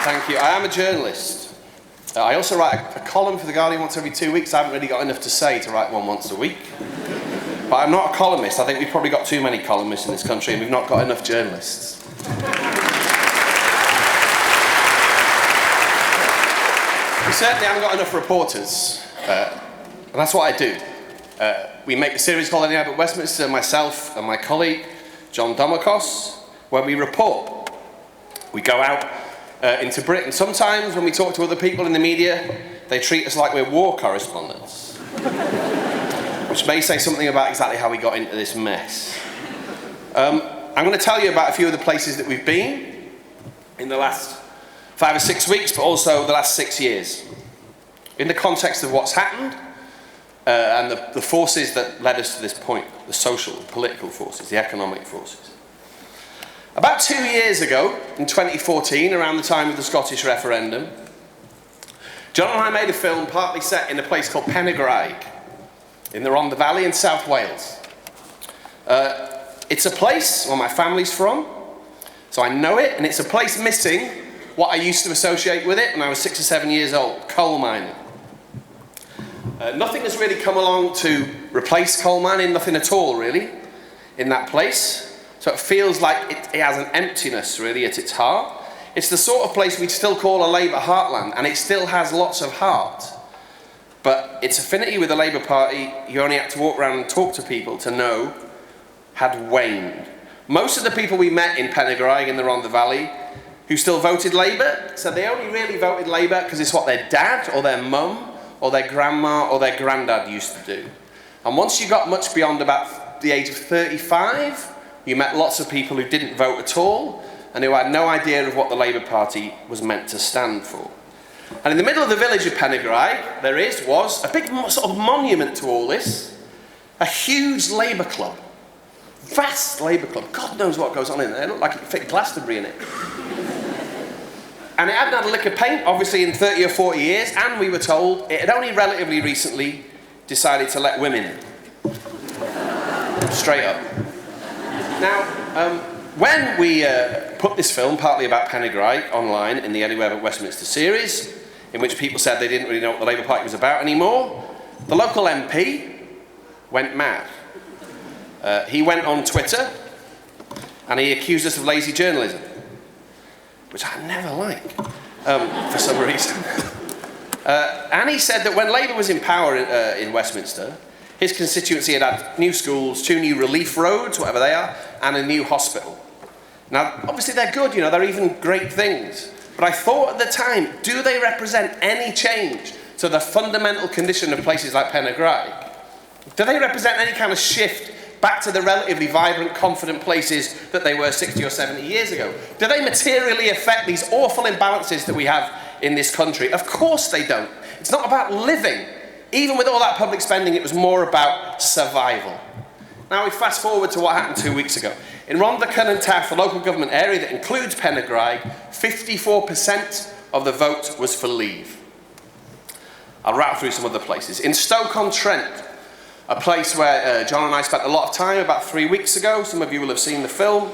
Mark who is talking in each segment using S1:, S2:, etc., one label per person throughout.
S1: Thank you. I am a journalist. I also write a column for The Guardian once every 2 weeks. I haven't really got enough to say to write one once a week. But I'm not a columnist. I think we've probably got too many columnists in this country and we've not got enough journalists. We certainly haven't got enough reporters. And that's what I do. We make a series called Any Hour But Westminster, myself and my colleague, John Domokos, where we report. We go out into Britain. Sometimes when we talk to other people in the media, they treat us like we're war correspondents. Which may say something about exactly how we got into this mess. I'm going to tell you about a few of the places that we've been in the last 5 or 6 weeks, but also the last 6 years. In the context of what's happened, and the forces that led us to this point, the social, political forces, the economic forces. About 2 years ago, in 2014, around the time of the Scottish referendum, John and I made a film partly set in a place called Penygrieg, in the Rhondda Valley in South Wales. It's a place where my family's from, so I know it, and it's a place missing what I used to associate with it when I was 6 or 7 years old, coal mining. Nothing has really come along to replace coal mining, nothing at all really, in that place. So it feels like it has an emptiness really at its heart. It's the sort of place we'd still call a Labour heartland, and it still has lots of heart. But its affinity with the Labour Party, you only had to walk around and talk to people to know, had waned. Most of the people we met in Penygrieg in the Rhondda Valley who still voted Labour said they only really voted Labour because it's what their dad or their mum or their grandma or their granddad used to do. And once you got much beyond about the age of 35, you met lots of people who didn't vote at all and who had no idea of what the Labour Party was meant to stand for. And in the middle of the village of Penygrieg, was a big sort of monument to all this, a huge Labour club, vast Labour club. God knows what goes on in there. It looked like it could fit Glastonbury in it. And it hadn't had a lick of paint, obviously, in 30 or 40 years, and we were told it had only relatively recently decided to let women in. Straight up. Now, when we put this film, partly about Penygrieg, online in the Anywhere But Westminster series, in which people said they didn't really know what the Labour Party was about anymore, the local MP went mad. He went on Twitter and he accused us of lazy journalism, which I never like, for some reason. And he said that when Labour was in power in Westminster, his constituency had had new schools, 2 new relief roads, whatever they are, and a new hospital. Now, obviously they're good, you know, they're even great things. But I thought at the time, do they represent any change to the fundamental condition of places like Penygrieg? Do they represent any kind of shift back to the relatively vibrant, confident places that they were 60 or 70 years ago? Do they materially affect these awful imbalances that we have in this country? Of course they don't. It's not about living. Even with all that public spending, it was more about survival. Now we fast forward to what happened 2 weeks ago. In Rhondda and Taff, the local government area that includes Penygrieg, 54% of the vote was for Leave. I'll rattle through some other places. In Stoke-on-Trent, a place where John and I spent a lot of time about 3 weeks ago, some of you will have seen the film,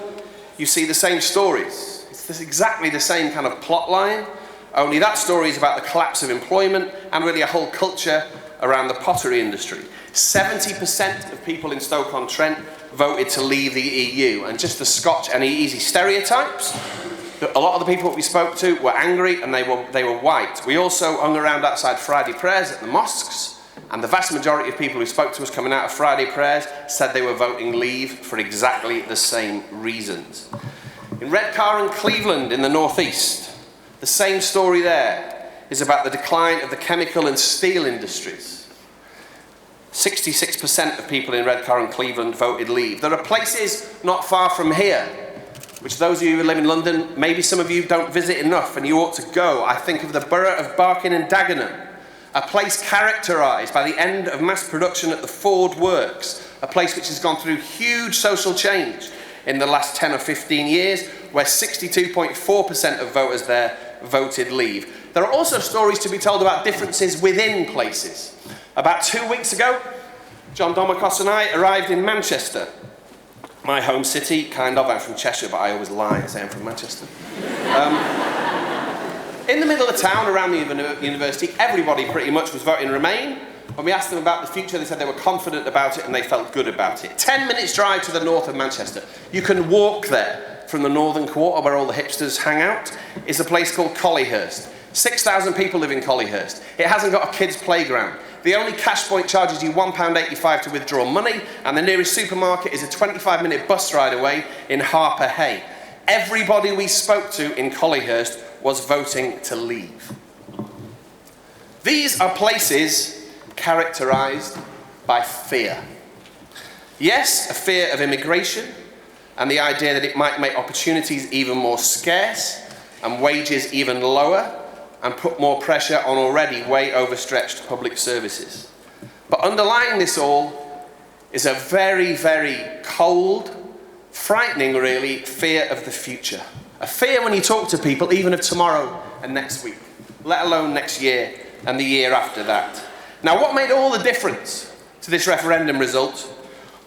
S1: you see the same stories. It's exactly the same kind of plot line, only that story is about the collapse of employment and really a whole culture around the pottery industry. 70% of people in Stoke-on-Trent voted to leave the EU, and just to scotch any easy stereotypes, a lot of the people that we spoke to were angry and they were white. We also hung around outside Friday prayers at the mosques, and the vast majority of people who spoke to us coming out of Friday prayers said they were voting Leave for exactly the same reasons. In Redcar and Cleveland in the northeast, the same story there is about the decline of the chemical and steel industries. 66% of people in Redcar and Cleveland voted Leave. There are places not far from here, which those of you who live in London, maybe some of you don't visit enough and you ought to go. I think of the borough of Barking and Dagenham, a place characterised by the end of mass production at the Ford Works, a place which has gone through huge social change in the last 10 or 15 years, where 62.4% of voters there voted Leave. There are also stories to be told about differences within places. About 2 weeks ago, John Domokos and I arrived in Manchester, my home city, kind of. I'm from Cheshire, but I always lie and say I'm from Manchester. In the middle of town, around the university, everybody pretty much was voting Remain. When we asked them about the future, they said they were confident about it and they felt good about it. 10 minutes drive to the north of Manchester. You can walk there from the northern quarter where all the hipsters hang out. Is a place called Collyhurst. 6,000 people live in Collyhurst. It hasn't got a kids' playground. The only cash point charges you £1.85 to withdraw money, and the nearest supermarket is a 25-minute bus ride away in Harper Hay. Everybody we spoke to in Collyhurst was voting to leave. These are places characterised by fear. Yes, a fear of immigration and the idea that it might make opportunities even more scarce and wages even lower and put more pressure on already way overstretched public services. But underlying this all is a very, very cold, frightening really, fear of the future. A fear when you talk to people even of tomorrow and next week, let alone next year and the year after that. Now, what made all the difference to this referendum result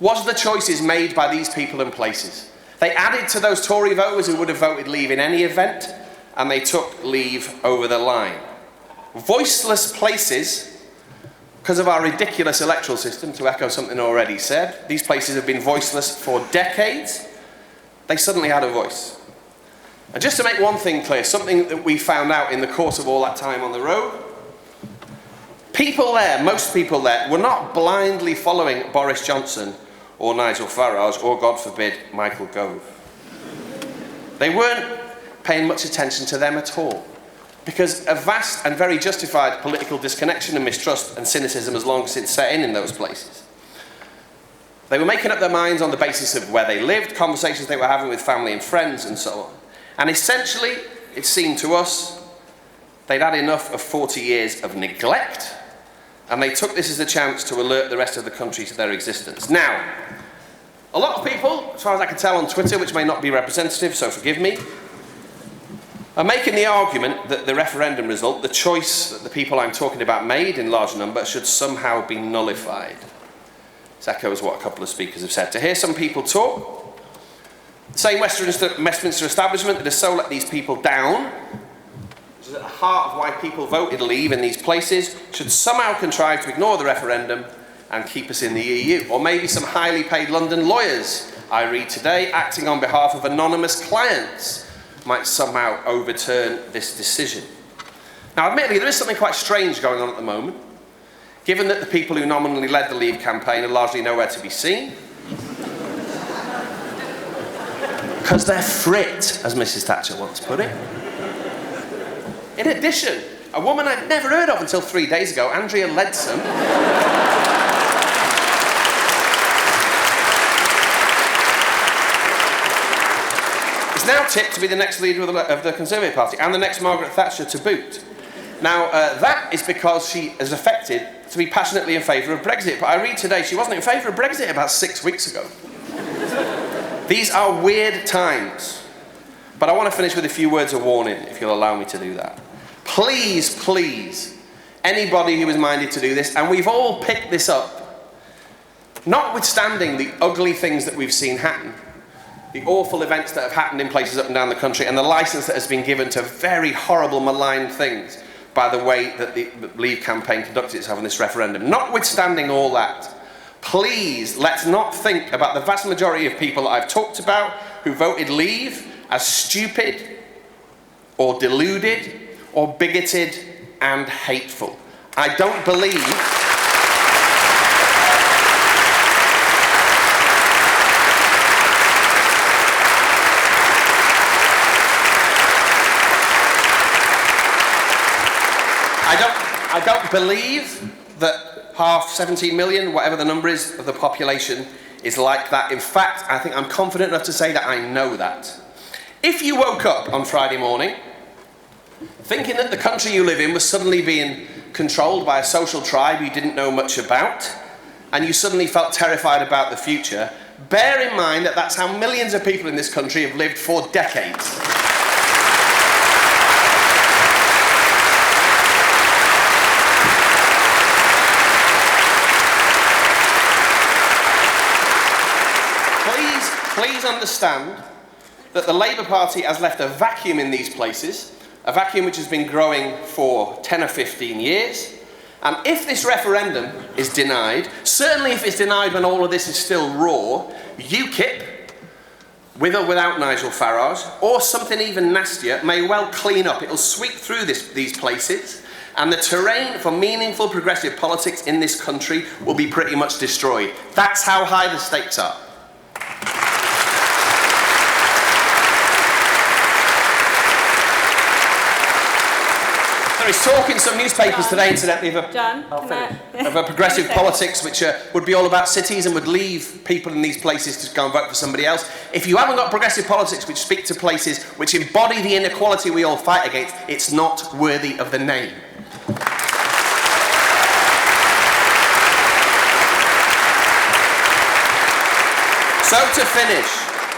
S1: was the choices made by these people and places. They added to those Tory voters who would have voted leave in any event, and they took leave over the line. Voiceless places, because of our ridiculous electoral system, to echo something already said, these places have been voiceless for decades. They suddenly had a voice. And just to make one thing clear, something that we found out in the course of all that time on the road, people there, most people there, were not blindly following Boris Johnson or Nigel Farage or, God forbid, Michael Gove. They weren't paying much attention to them at all, because a vast and very justified political disconnection and mistrust and cynicism has long since set in those places. They were making up their minds on the basis of where they lived, conversations they were having with family and friends and so on. And essentially, it seemed to us, they'd had enough of 40 years of neglect, and they took this as a chance to alert the rest of the country to their existence. Now, a lot of people, as far as I can tell on Twitter, which may not be representative, so forgive me, are making the argument that the referendum result, the choice that the people I'm talking about made in large number, should somehow be nullified. This echoes what a couple of speakers have said. To hear some people talk, the same Westminster establishment that has so let these people down, which is at the heart of why people voted leave in these places, should somehow contrive to ignore the referendum and keep us in the EU. Or maybe some highly paid London lawyers, I read today, acting on behalf of anonymous clients, might somehow overturn this decision. Now, admittedly, there is something quite strange going on at the moment, given that the people who nominally led the Leave campaign are largely nowhere to be seen. Because they're frit, as Mrs. Thatcher once put it. In addition, a woman I'd never heard of until 3 days ago, Andrea Leadsom, is now tipped to be the next leader of the Conservative Party, and the next Margaret Thatcher to boot. Now, that is because she is affected to be passionately in favour of Brexit. But I read today she wasn't in favour of Brexit about 6 weeks ago. These are weird times. But I want to finish with a few words of warning, if you'll allow me to do that. Please, please, anybody who is minded to do this, and we've all picked this up, notwithstanding the ugly things that we've seen happen, the awful events that have happened in places up and down the country, and the licence that has been given to very horrible, malign things by the way that the Leave campaign conducted itself in this referendum. Notwithstanding all that, please, let's not think about the vast majority of people that I've talked about who voted Leave as stupid or deluded or bigoted and hateful. I don't believe I don't believe that 17 million, whatever the number is, of the population is like that. In fact, I think I'm confident enough to say that I know that. If you woke up on Friday morning thinking that the country you live in was suddenly being controlled by a social tribe you didn't know much about, and you suddenly felt terrified about the future, bear in mind that that's how millions of people in this country have lived for decades. Please understand that the Labour Party has left a vacuum in these places a vacuum which has been growing for 10 or 15 years. And if this referendum is denied, certainly if it's denied when all of this is still raw, UKIP, with or without Nigel Farage, or something even nastier, may well clean up. It'll sweep through these places, and the terrain for meaningful progressive politics in this country will be pretty much destroyed. That's how high the stakes are. There is talk in some newspapers today, incidentally, of a progressive politics which would be all about cities and would leave people in these places to go and vote for somebody else. If you haven't got progressive politics which speak to places which embody the inequality we all fight against, it's not worthy of the name. So to finish,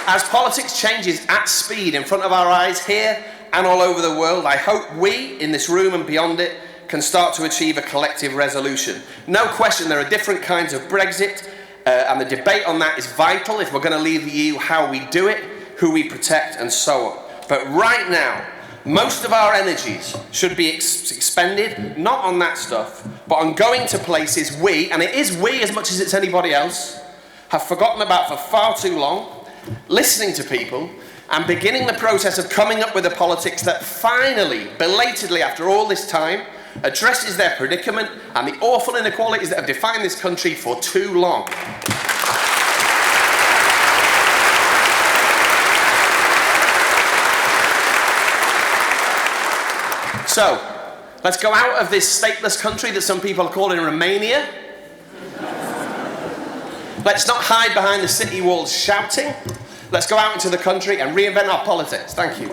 S1: as politics changes at speed in front of our eyes here and all over the world, I hope we, in this room and beyond it, can start to achieve a collective resolution. No question, there are different kinds of Brexit, and the debate on that is vital if we're going to leave the EU, how we do it, who we protect, and so on. But right now, most of our energies should be expended, not on that stuff, but on going to places we, and it is we as much as it's anybody else, have forgotten about for far too long, listening to people, and beginning the process of coming up with a politics that finally, belatedly after all this time, addresses their predicament and the awful inequalities that have defined this country for too long. So, let's go out of this stateless country that some people are calling Romania. Let's not hide behind the city walls shouting. Let's go out into the country and reinvent our politics. Thank you.